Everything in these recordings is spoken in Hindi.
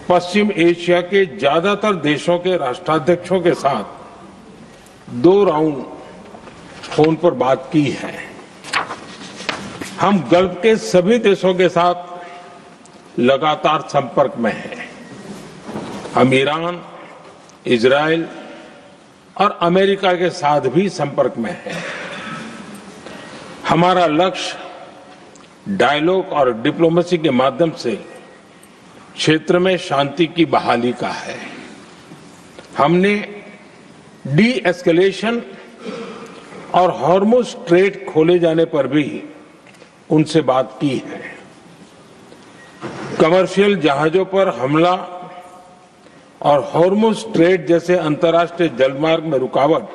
पश्चिम एशिया के ज्यादातर देशों के राष्ट्राध्यक्षों के साथ 2 राउंड फोन पर बात की है। हम गल्फ के सभी देशों के साथ लगातार संपर्क में हैं। हम ईरान, इजराइल और अमेरिका के साथ भी संपर्क में हैं। हमारा लक्ष्य डायलॉग और डिप्लोमेसी के माध्यम से क्षेत्र में शांति की बहाली का है। हमने डी एस्केलेशन और हॉर्मुज स्ट्रेट खोले जाने पर भी उनसे बात की है। कमर्शियल जहाजों पर हमला और हॉर्मुज स्ट्रेट जैसे अंतर्राष्ट्रीय जलमार्ग में रुकावट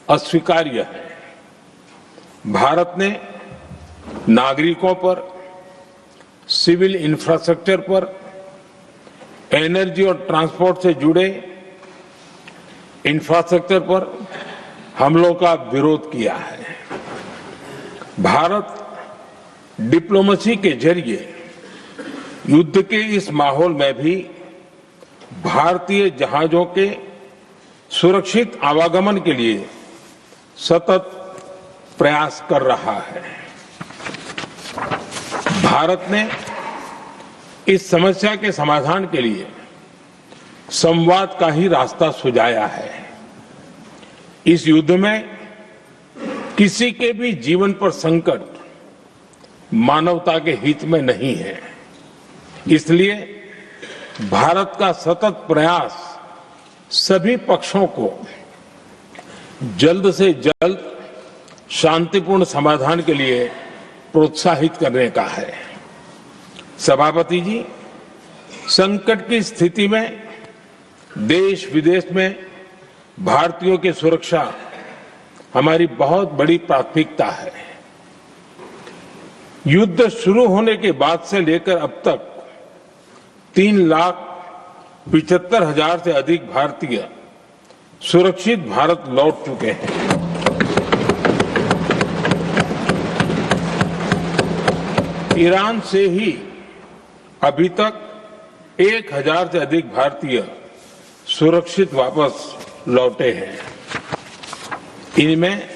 अस्वीकार्य है। भारत ने नागरिकों पर, सिविल इंफ्रास्ट्रक्चर पर, एनर्जी और ट्रांसपोर्ट से जुड़े इंफ्रास्ट्रक्चर पर हमलों का विरोध किया है। भारत डिप्लोमेसी के जरिए युद्ध के इस माहौल में भी भारतीय जहाजों के सुरक्षित आवागमन के लिए सतत प्रयास कर रहा है। भारत ने इस समस्या के समाधान के लिए संवाद का ही रास्ता सुझाया है। इस युद्ध में किसी के भी जीवन पर संकट मानवता के हित में नहीं है। इसलिए भारत का सतत प्रयास सभी पक्षों को जल्द से जल्द शांतिपूर्ण समाधान के लिए प्रोत्साहित करने का है। सभापति जी, संकट की स्थिति में देश विदेश में भारतीयों की सुरक्षा हमारी बहुत बड़ी प्राथमिकता है। युद्ध शुरू होने के बाद से लेकर अब तक 3,75,000 से अधिक भारतीय सुरक्षित भारत लौट चुके हैं। ईरान से ही अभी तक 1,000 से अधिक भारतीय सुरक्षित वापस लौटे हैं। इनमें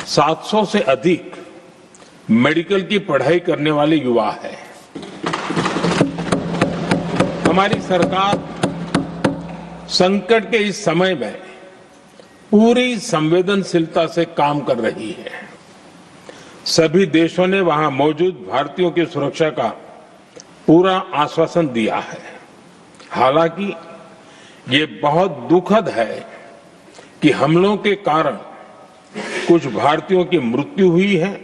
700 से अधिक मेडिकल की पढ़ाई करने वाले युवा हैं। हमारी सरकार संकट के इस समय में पूरी संवेदनशीलता से काम कर रही है। सभी देशों ने वहां मौजूद भारतीयों की सुरक्षा का पूरा आश्वासन दिया है। हालांकि ये बहुत दुखद है कि हमलों के कारण कुछ भारतीयों की मृत्यु हुई है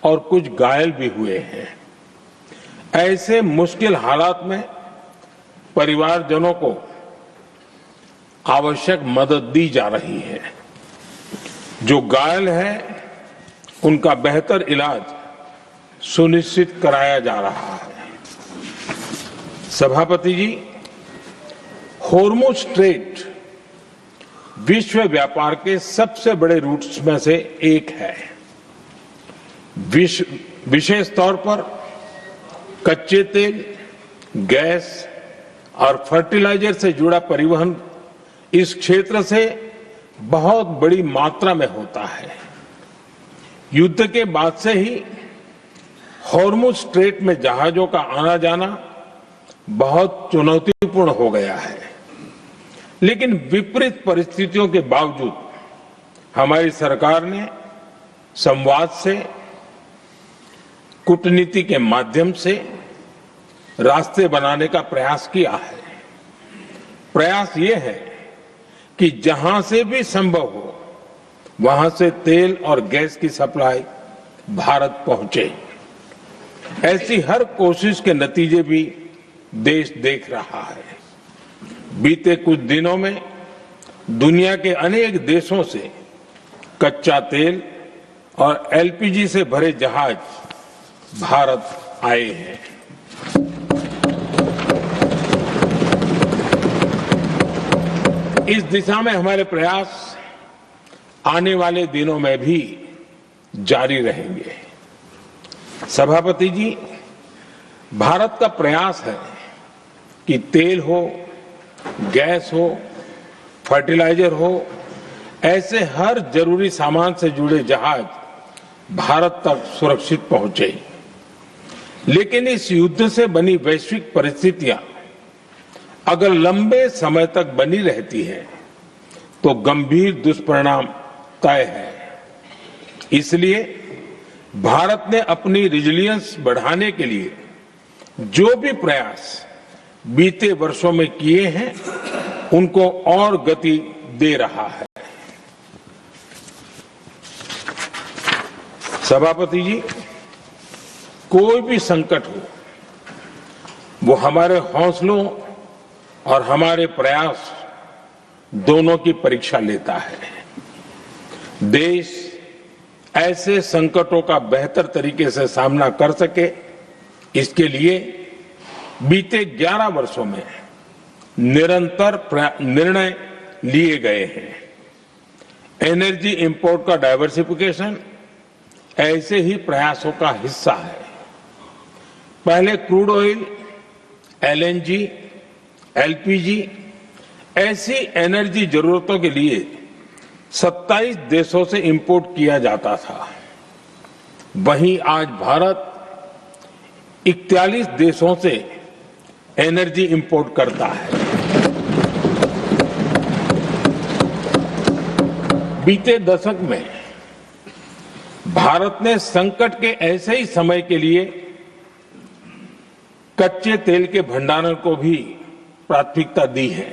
और कुछ घायल भी हुए हैं। ऐसे मुश्किल हालात में परिवारजनों को आवश्यक मदद दी जा रही है। जो घायल है उनका बेहतर इलाज सुनिश्चित कराया जा रहा है। सभापति जी, हॉर्मुज स्ट्रेट विश्व व्यापार के सबसे बड़े रूट्स में से एक है। विशेष तौर पर कच्चे तेल, गैस और फर्टिलाइजर से जुड़ा परिवहन इस क्षेत्र से बहुत बड़ी मात्रा में होता है। युद्ध के बाद से ही हॉर्मुज स्ट्रेट में जहाजों का आना जाना बहुत चुनौतीपूर्ण हो गया है। लेकिन विपरीत परिस्थितियों के बावजूद हमारी सरकार ने संवाद से, कूटनीति के माध्यम से रास्ते बनाने का प्रयास किया है। प्रयास ये है कि जहां से भी संभव हो वहां से तेल और गैस की सप्लाई भारत पहुंचे। ऐसी हर कोशिश के नतीजे भी देश देख रहा है। बीते कुछ दिनों में दुनिया के अनेक देशों से कच्चा तेल और एलपीजी से भरे जहाज भारत आए हैं। इस दिशा में हमारे प्रयास आने वाले दिनों में भी जारी रहेंगे। सभापति जी, भारत का प्रयास है कि तेल हो, गैस हो, फर्टिलाइजर हो, ऐसे हर जरूरी सामान से जुड़े जहाज भारत तक सुरक्षित पहुंचे। लेकिन इस युद्ध से बनी वैश्विक परिस्थितियां अगर लंबे समय तक बनी रहती है तो गंभीर दुष्परिणाम तय है। इसलिए भारत ने अपनी रेजिलियंस बढ़ाने के लिए जो भी प्रयास बीते वर्षों में किए हैं उनको और गति दे रहा है। सभापति जी, कोई भी संकट हो वो हमारे हौसलों और हमारे प्रयास दोनों की परीक्षा लेता है। देश ऐसे संकटों का बेहतर तरीके से सामना कर सके, इसके लिए बीते 11 वर्षों में निरंतर निर्णय लिए गए हैं। एनर्जी इंपोर्ट का डाइवर्सिफिकेशन ऐसे ही प्रयासों का हिस्सा है। पहले क्रूड ऑयल, एलएनजी, एलपीजी ऐसी एनर्जी जरूरतों के लिए 27 देशों से इंपोर्ट किया जाता था। वहीं आज भारत 41 देशों से एनर्जी इंपोर्ट करता है। बीते दशक में भारत ने संकट के ऐसे ही समय के लिए कच्चे तेल के भंडारण को भी प्राथमिकता दी है।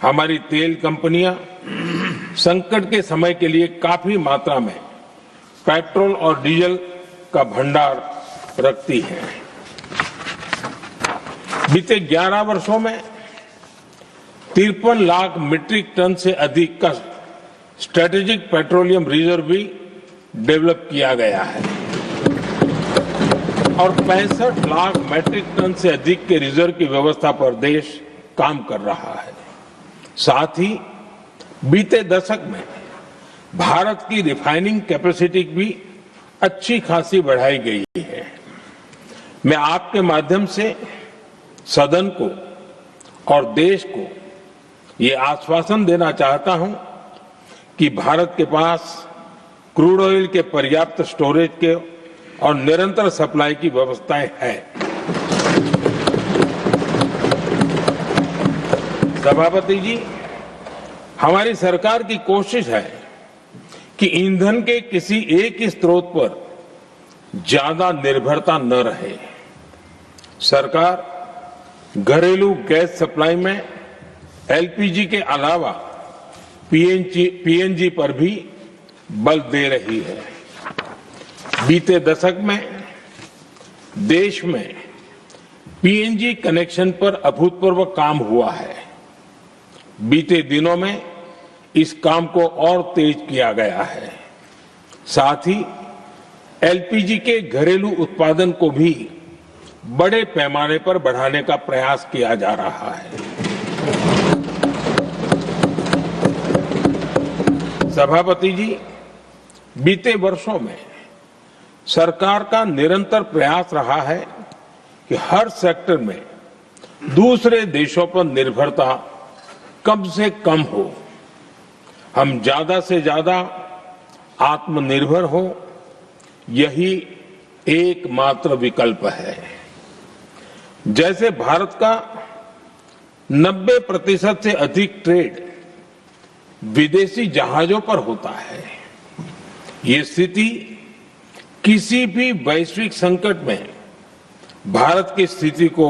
हमारी तेल कंपनियां संकट के समय के लिए काफी मात्रा में पेट्रोल और डीजल का भंडार रखती हैं। बीते 11 वर्षों में 53 लाख मीट्रिक टन से अधिक का स्ट्रेटेजिक पेट्रोलियम रिजर्व भी डेवलप किया गया है और 65 लाख मीट्रिक टन से अधिक के रिजर्व की व्यवस्था पर देश काम कर रहा है। साथ ही बीते दशक में भारत की रिफाइनिंग कैपेसिटी भी अच्छी खासी बढ़ाई गई है। मैं आपके माध्यम से सदन को और देश को ये आश्वासन देना चाहता हूं कि भारत के पास क्रूड ऑयल के पर्याप्त स्टोरेज के और निरंतर सप्लाई की व्यवस्थाएं हैं। सभापति जी, हमारी सरकार की कोशिश है कि ईंधन के किसी एक ही स्रोत पर ज्यादा निर्भरता न रहे। सरकार घरेलू गैस सप्लाई में एलपीजी के अलावा पीएनजी पर भी बल दे रही है। बीते दशक में देश में पीएनजी कनेक्शन पर अभूतपूर्व काम हुआ है। बीते दिनों में इस काम को और तेज किया गया है। साथ ही एलपीजी के घरेलू उत्पादन को भी बड़े पैमाने पर बढ़ाने का प्रयास किया जा रहा है। सभापति जी, बीते वर्षों में सरकार का निरंतर प्रयास रहा है कि हर सेक्टर में दूसरे देशों पर निर्भरता कम से कम हो। हम ज्यादा से ज्यादा आत्मनिर्भर हो, यही एकमात्र विकल्प है। जैसे भारत का 90% से अधिक ट्रेड विदेशी जहाजों पर होता है। ये स्थिति किसी भी वैश्विक संकट में भारत की स्थिति को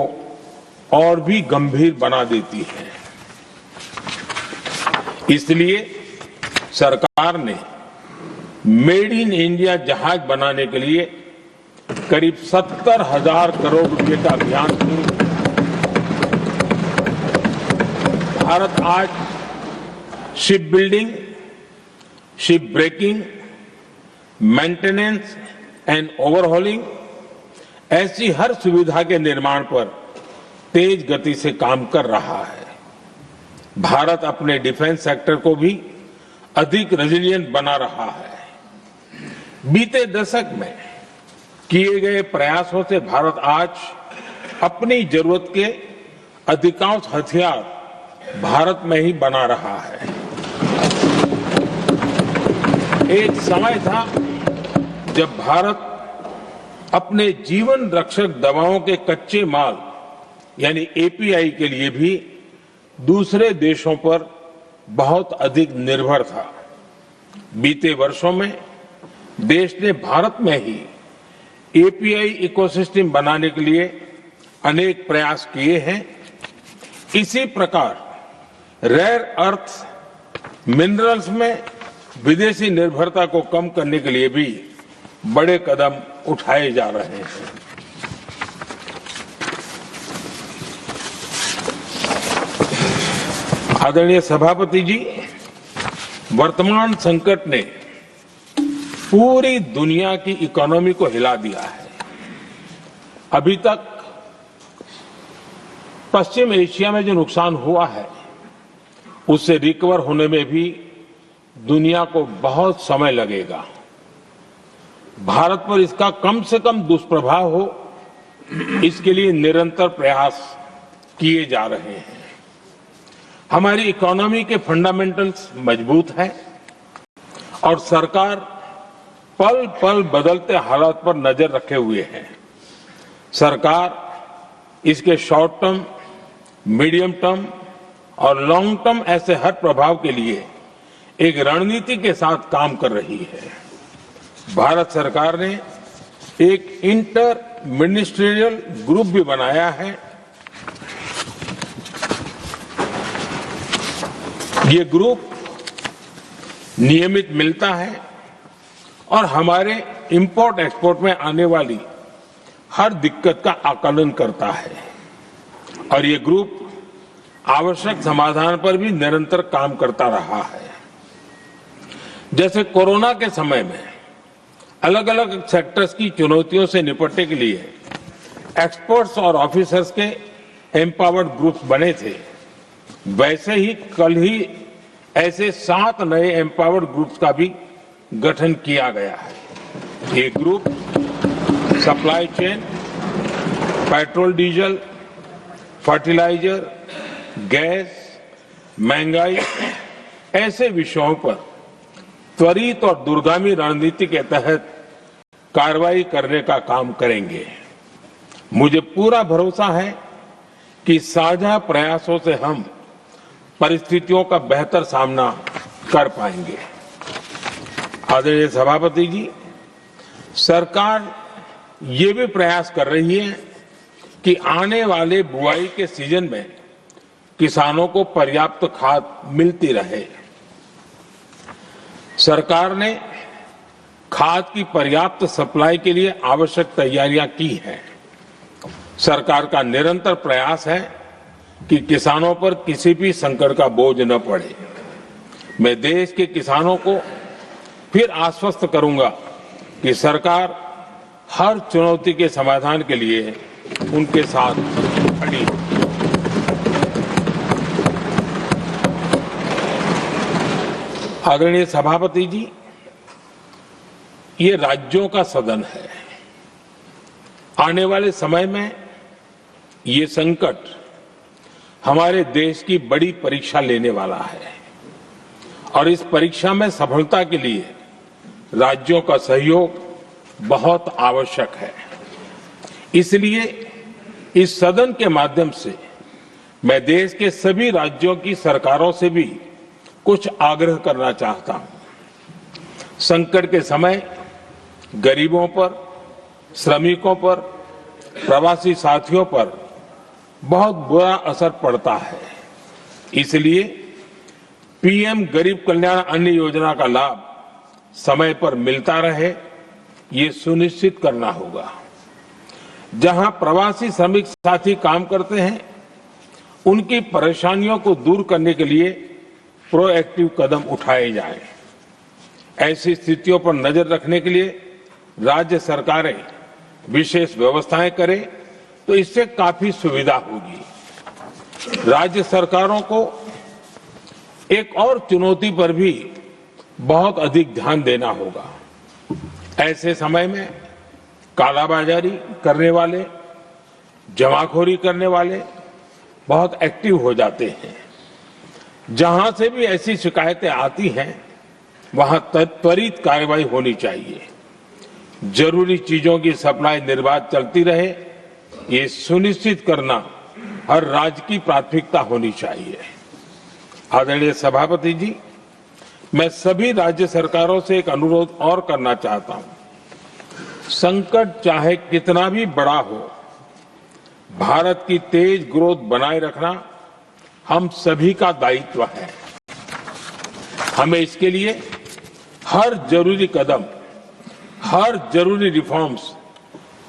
और भी गंभीर बना देती है। इसलिए सरकार ने मेड इन इंडिया जहाज बनाने के लिए करीब 70,000 करोड़ रुपए का अभियान शुरू किया। भारत आज ship building, ship breaking, maintenance and overhauling ऐसी हर सुविधा के निर्माण पर तेज गति से काम कर रहा है। भारत अपने डिफेंस सेक्टर को भी अधिक रेजिलिएंट बना रहा है। बीते दशक में किए गए प्रयासों से भारत आज अपनी जरूरत के अधिकांश हथियार भारत में ही बना रहा है। एक समय था जब भारत अपने जीवन रक्षक दवाओं के कच्चे माल यानी एपीआई के लिए भी दूसरे देशों पर बहुत अधिक निर्भर था। बीते वर्षों में देश ने भारत में ही एपीआई इकोसिस्टम बनाने के लिए अनेक प्रयास किए हैं। इसी प्रकार रेयर अर्थ मिनरल्स में विदेशी निर्भरता को कम करने के लिए भी बड़े कदम उठाए जा रहे हैं। आदरणीय सभापति जी, वर्तमान संकट ने पूरी दुनिया की इकोनॉमी को हिला दिया है। अभी तक पश्चिम एशिया में जो नुकसान हुआ है उससे रिकवर होने में भी दुनिया को बहुत समय लगेगा। भारत पर इसका कम से कम दुष्प्रभाव हो, इसके लिए निरंतर प्रयास किए जा रहे हैं। हमारी इकोनॉमी के फंडामेंटल्स मजबूत हैं और सरकार पल पल बदलते हालात पर नजर रखे हुए है। सरकार इसके शॉर्ट टर्म, मीडियम टर्म और लॉन्ग टर्म ऐसे हर प्रभाव के लिए एक रणनीति के साथ काम कर रही है। भारत सरकार ने एक इंटर मिनिस्ट्रियल ग्रुप भी बनाया है। ये ग्रुप नियमित मिलता है और हमारे इंपोर्ट एक्सपोर्ट में आने वाली हर दिक्कत का आकलन करता है और ये ग्रुप आवश्यक समाधान पर भी निरंतर काम करता रहा है। जैसे कोरोना के समय में अलग अलग सेक्टर्स की चुनौतियों से निपटने के लिए एक्सपर्ट्स और ऑफिसर्स के एम्पावर्ड ग्रुप्स बने थे, वैसे ही कल ही ऐसे 7 नए एम्पावर्ड ग्रुप्स का भी गठन किया गया है। ये group supply chain, petrol diesel, fertiliser, gas, महंगाई ऐसे विषयों पर त्वरित और दूरगामी रणनीति के तहत कार्रवाई करने का काम करेंगे। मुझे पूरा भरोसा है कि साझा प्रयासों से हम परिस्थितियों का बेहतर सामना कर पाएंगे। आदरणीय सभापति जी, सरकार ये भी प्रयास कर रही है कि आने वाले बुआई के सीजन में किसानों को पर्याप्त खाद मिलती रहे। सरकार ने खाद की पर्याप्त सप्लाई के लिए आवश्यक तैयारियां की हैं। सरकार का निरंतर प्रयास है कि किसानों पर किसी भी संकट का बोझ न पड़े। मैं देश के किसानों को फिर आश्वस्त करूंगा कि सरकार हर चुनौती के समाधान के लिए उनके साथ खड़ी है। आदरणीय सभापति जी, ये राज्यों का सदन है। आने वाले समय में ये संकट हमारे देश की बड़ी परीक्षा लेने वाला है और इस परीक्षा में सफलता के लिए राज्यों का सहयोग बहुत आवश्यक है। इसलिए इस सदन के माध्यम से मैं देश के सभी राज्यों की सरकारों से भी कुछ आग्रह करना चाहता हूं। संकट के समय गरीबों पर, श्रमिकों पर, प्रवासी साथियों पर बहुत बुरा असर पड़ता है। इसलिए पीएम गरीब कल्याण अन्न योजना का लाभ समय पर मिलता रहे, ये सुनिश्चित करना होगा। जहां प्रवासी श्रमिक साथी काम करते हैं, उनकी परेशानियों को दूर करने के लिए प्रोएक्टिव कदम उठाए जाएं। ऐसी स्थितियों पर नजर रखने के लिए राज्य सरकारें विशेष व्यवस्थाएं करें तो इससे काफी सुविधा होगी। राज्य सरकारों को एक और चुनौती पर भी बहुत अधिक ध्यान देना होगा। ऐसे समय में कालाबाजारी करने वाले, जमाखोरी करने वाले, बहुत एक्टिव हो जाते हैं। जहां से भी ऐसी शिकायतें आती हैं वहां त्वरित कार्रवाई होनी चाहिए। जरूरी चीजों की सप्लाई निर्बाध चलती रहे, ये सुनिश्चित करना हर राज्य की प्राथमिकता होनी चाहिए। आदरणीय सभापति जी, मैं सभी राज्य सरकारों से एक अनुरोध और करना चाहता हूं। संकट चाहे कितना भी बड़ा हो, भारत की तेज ग्रोथ बनाए रखना हम सभी का दायित्व है। हमें इसके लिए हर जरूरी कदम, हर जरूरी रिफॉर्म्स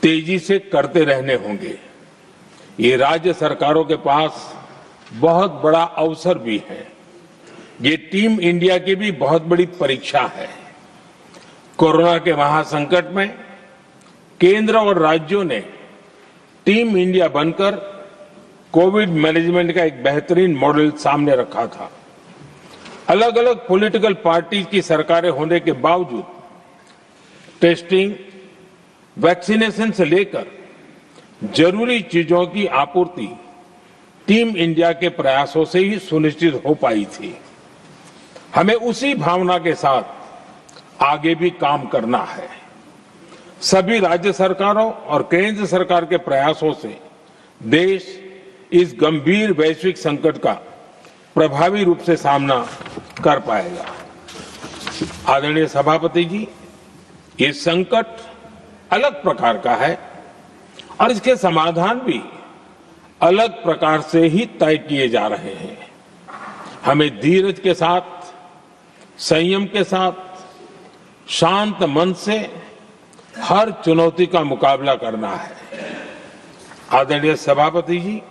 तेजी से करते रहने होंगे। ये राज्य सरकारों के पास बहुत बड़ा अवसर भी है। ये टीम इंडिया की भी बहुत बड़ी परीक्षा है। कोरोना के महासंकट में केंद्र और राज्यों ने टीम इंडिया बनकर कोविड मैनेजमेंट का एक बेहतरीन मॉडल सामने रखा था। अलग अलग पॉलिटिकल पार्टी की सरकारें होने के बावजूद टेस्टिंग, वैक्सीनेशन से लेकर जरूरी चीजों की आपूर्ति टीम इंडिया के प्रयासों से ही सुनिश्चित हो पाई थी। हमें उसी भावना के साथ आगे भी काम करना है। सभी राज्य सरकारों और केंद्र सरकार के प्रयासों से देश इस गंभीर वैश्विक संकट का प्रभावी रूप से सामना कर पाएगा। आदरणीय सभापति जी, ये संकट अलग प्रकार का है और इसके समाधान भी अलग प्रकार से ही तय किए जा रहे हैं। हमें धीरज के साथ, संयम के साथ, शांत मन से हर चुनौती का मुकाबला करना है। आदरणीय सभापति जी,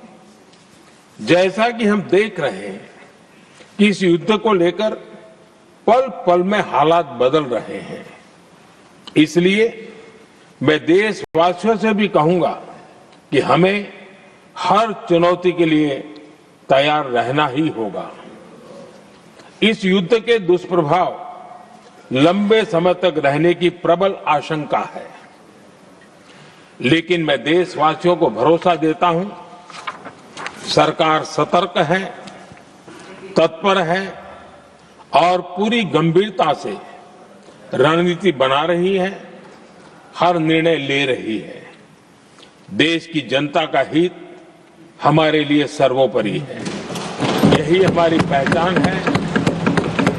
जैसा कि हम देख रहे हैं कि इस युद्ध को लेकर पल पल में हालात बदल रहे हैं, इसलिए मैं देशवासियों से भी कहूंगा कि हमें हर चुनौती के लिए तैयार रहना ही होगा। इस युद्ध के दुष्प्रभाव लंबे समय तक रहने की प्रबल आशंका है, लेकिन मैं देशवासियों को भरोसा देता हूं, सरकार सतर्क है, तत्पर है और पूरी गंभीरता से रणनीति बना रही है, हर निर्णय ले रही है। देश की जनता का हित हमारे लिए सर्वोपरि है। यही हमारी पहचान है,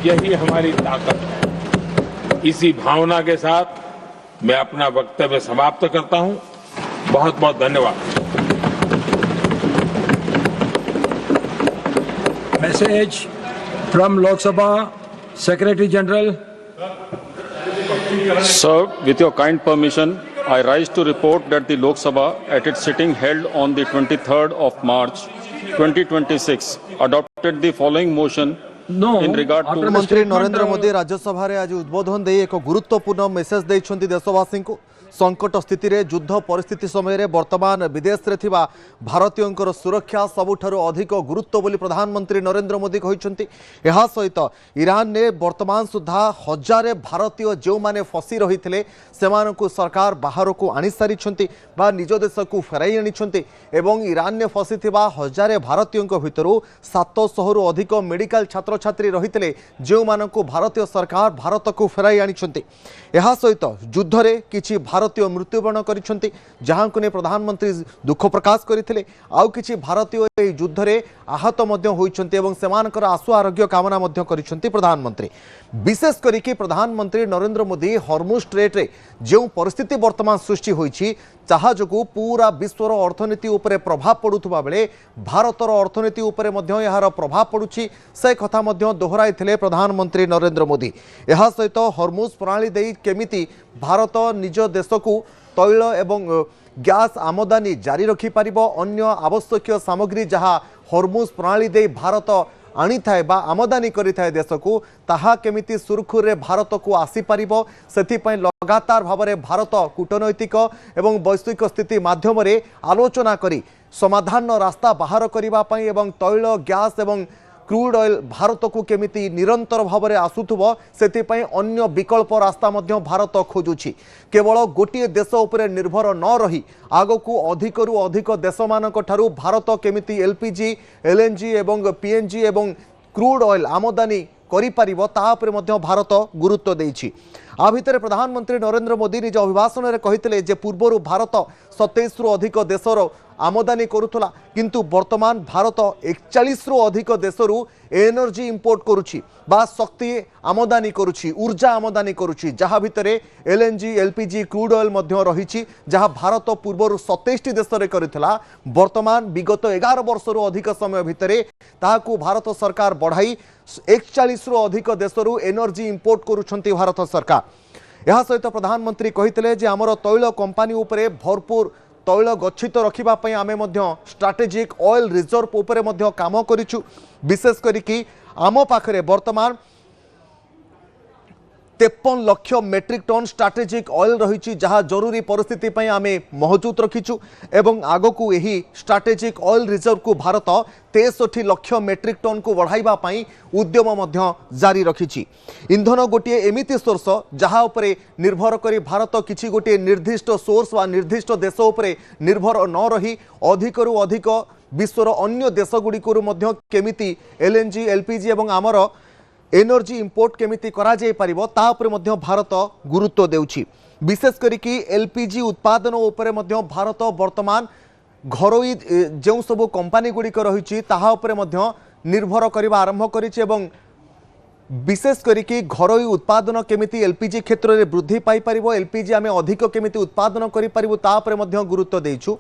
यही हमारी ताकत है। इसी भावना के साथ मैं अपना वक्तव्य समाप्त करता हूं। बहुत बहुत धन्यवाद। Message from Lok Sabha Secretary General. Sir, with your kind permission, I rise to report that the Lok Sabha at its sitting held on the 23rd of March 2026 adopted the following motion in regard to प्रधानमंत्री नरेंद्र मोदी राज्यसभा रे आज उद्बोधन दे एक गुरुत्वपूर्ण मेसेज देइछन्ति देशवासी को। संकट स्थिति रे युद्ध परिस्थिति समय रे वर्तमान विदेश रे थिबा भारतीयंकर सुरक्षा सबुठारु अधिक गुरुत्व बोली प्रधानमंत्री नरेंद्र मोदी कहिसन्ति। एहा सहित ईरान ने वर्तमान सुधा हजारे भारतीय जो माने फसी रहिथिले सेमानकु सरकार बाहर को आनी सारिछन्ति बा निज देश को फेराई आनिछन्ति एवं ईरान ने फसी थिबा हजारे भारतीयंक भितरु 700 रु अधिक मेडिकल छात्र छात्री रहिथिले जो मानकु भारतीय सरकार भारत को फेराई आनिछन्ति। एहा सहित युद्ध रे किछि भारतीय मृत्युवरण करिछन्ति, जहां को ने प्रधानमंत्री दुख प्रकाश करथिले। आउ किछि भारतीय एही युद्ध रे आहत मध्य होइछन्ति एवं सेमानकर आशु आरोग्य कामना मध्य करिछन्ति प्रधानमंत्री। विशेष करिकि प्रधानमंत्री नरेंद्र मोदी हॉर्मुज स्ट्रेट रे जो परिस्थिति वर्तमान सृष्टि होइछि ताहा जोगु पूरा विश्वर अर्थनीति उपरे प्रभाव पड़ुथबा बेले भारतर अर्थनीति उपरे मध्य यार प्रभाव पड़ुछि से कथा मध्य दोहराइथिले प्रधानमंत्री नरेंद्र मोदी। एहा सहित हॉर्मुज प्रणाली देई केमिति भारत निज देश को तैल एवं गैस आमदानी जारी रखि पारिबो, अन्य आवश्यक सामग्री जहा हॉर्मुज प्रणाली देई भारत आनी थाए बा आमदानी करि थाए देश को ताहा केमिति सुरखुर रे भारत को आसी पारिबो, सेथि पय लगातार भाव में भारत कूटनैतिक एवं वैश्विक स्थिति माध्यम रे आलोचना करी समाधान रास्ता बाहर करिबा पय एवं तैल गैस एवं क्रूड ऑयल भारत को केमिति निरंतर भाव में आसुथुबो सेतिपई अन्य विकल्प रास्ता मध्य भारत खोजुछि। केवल गोटे देश उपरे निर्भर न रही आगकू अधिकरु अधिक देश मानक ठारू भारत केमिति एलपीजी एलएनजी एवं पीएनजी एवं क्रूड ऑयल आमदानी करि परिबो ता उपरे मध्य भारत गुरुत्व देइछि। आ भितर प्रधानमंत्री नरेंद्र मोदी निज अभिभाषण में कहितले जे पूर्वरु भारत 27 रु अधिक देशर आमदानी करुथला किंतु वर्तमान भारत 41 रु अधिक देशरु एनर्जी इंपोर्ट करुछि बा शक्ति आमदानी करुछि ऊर्जा आमदानी करुछि जहा भितरे एलएनजी एलपीजी क्रूड ऑयल मध्य रहिछि जहा भारत पूर्वरु 27 टी देश रे करितला वर्तमान विगत 11 वर्ष रु अधिक समय भितरे ताहाकू भारत सरकार बढ़ाई 41 रु अधिक देशरु एनर्जी इंपोर्ट करुछंती भारत सरकार। यह सहित प्रधानमंत्री कहितले जे हमर तैल कंपनी उपरे भरपूर तैल गच्छित रखिबा पई आमे मध्य स्ट्रैटेजिक ऑयल रिजर्व उपरे मध्य काम करिछु। विशेष करिकि आम पाखरे वर्तमान 53 lakh metric tonne strategic oil रही जहाँ जरूरी परिस्थिति पई आमे मौजूद रखीचु एवं आगकू यही स्ट्रैटेजिक ऑयल रिजर्व को भारत 63 लाख मेट्रिक टन को बढ़ाइबा पई उद्यम मध्य जारी रखीची। इंधन गोटे एमिति सोर्स जहाँ उपरे निर्भर करी भारत किछि गोटे निर्दिष्ट सोर्स वा निर्दिष्ट देश उपरे निर्भर न रही अधिकरु अधिक विश्वर अन्य देशगुड़िकरु मध्य केमिति एलएनजी एलपीजी एवं आमर एनर्जी इंपोर्ट केमिति करा जाय परिबो ता उपरे मध्य भारत गुरुत्व देउछि। विशेष करिकि एलपीजी उत्पादन उपरे मध्य भारत वर्तमान घरोई जो सब कंपनी गुड़िक रही ताहा उपरे मध्य निर्भर करबा आरंभ करिछि एवं विशेष करिकि घरोई उत्पादन केमिति एलपीजी क्षेत्र में वृद्धि पाई परिबो एलपीजी आमे अधिक केमिति उत्पादन करि परिबो ता उपरे मध्य गुरुत्व देइछु।